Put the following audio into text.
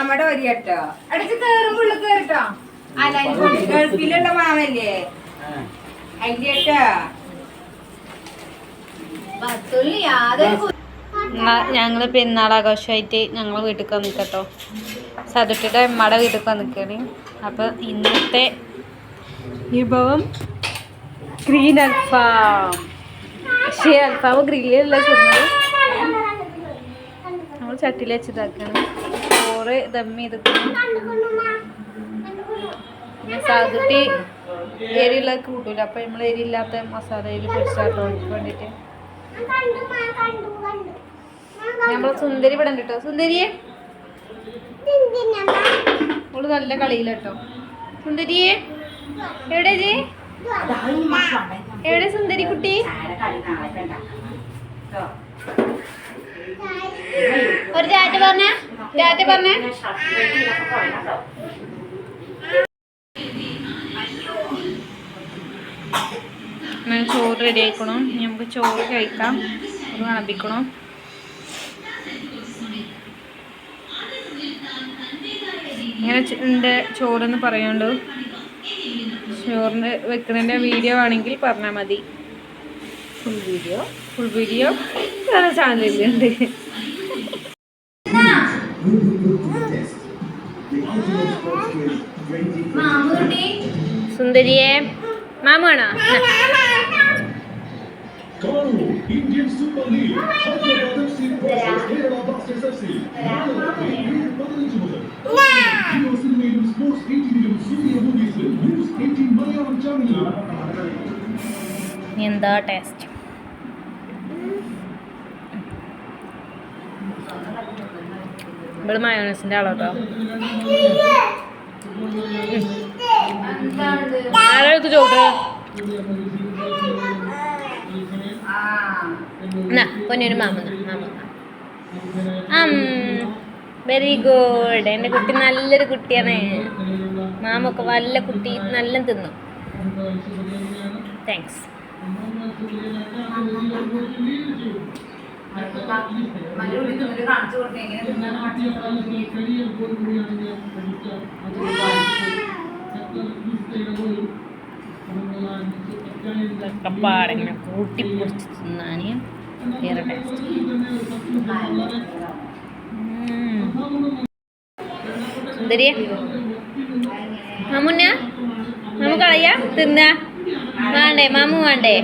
മാമയുടെ വരി കേട്ടോ അടിച്ച് കേറുമ്പുള്ളു കേറിട്ടോ അല്ല ഗൾഫിലുള്ള മാമല്ലേ അതിന്റെ കേട്ടോ ഞങ്ങള് പെരുന്നാളാഘോഷമായിട്ട് ഞങ്ങൾ വീട്ടിൽ വന്നിട്ടോ സതുട്ടിയുടെ അമ്മയുടെ വീട്ടിൽ വന്നിക്കാണ്. അപ്പൊ ഇന്നത്തെ വിഭവം ഗ്രീൻ അൽഫാം. പക്ഷേ അൽഫാം ഗ്രില്ലല്ല ചുരുന്നത് നമ്മൾ ചട്ടിയിൽ വെച്ചിതാക്കാണ്. ചോറ് ദമ്മി ചെയ്തിട്ടാണ്. പിന്നെ സാധുട്ടി എരിയുള്ള കൂട്ടൂല, അപ്പൊ നമ്മൾ എരിയില്ലാത്ത മസാലയിൽ പൊടിച്ചാട്ടോ വേണ്ടിട്ട്. നമ്മളെ സുന്ദരി ഇവിടെ ഉണ്ട് കേട്ടോ. സുന്ദരിയെ ഓള് നല്ല കളിയിലട്ടോ. സുന്ദരിയെ എവിടെ ജി? എവിടെ സുന്ദരി കുട്ടി? ഒരു ടാറ്റ പറഞ്ഞ ടാറ്റ പറഞ്ഞ. ചോറ് റെഡി ആയിക്കണം. നമുക്ക് ചോറ് കഴിക്കാം. അത് വിളമ്പിക്കണം. ഇങ്ങനെ എൻ്റെ ചോറെന്ന് പറയുന്നുണ്ട്. ചോറിന് വെക്കുന്നതിൻ്റെ വീഡിയോ ആണെങ്കിൽ പറഞ്ഞാൽ മതി. ഫുൾ വീഡിയോ ചാനലിലുണ്ട്. സുന്ദരിയെ മാമാണോ? Indian Super League Hyderabad FC versus Kerala Blasters FC. Sports 18 Surya Movies News 18 Malayalam channel. എന്താ ടേസ്റ്റ്. ഇവിടെ മയോണൈസിന്റെ ആളോട്ടോ. ആരെടുത്ത് ചോട്ട് പൊന്നൊരു മാമ. Very good. എൻ്റെ കുട്ടി നല്ലൊരു കുട്ടിയാണ്. മാമൊക്കെ വല്ല കുട്ടി നല്ല തിന്നു. താങ്ക്സ്. പാടങ്ങനെ കൂട്ടിപ്പൊടിച്ച് തിന്നാൻ വേറെ ടേസ്റ്റ്. സുന്ദരിയെ മാമുന്ന നമുക്ക് കളയാ തിന്ന വേണ്ടേ? മാമു വേണ്ടേ?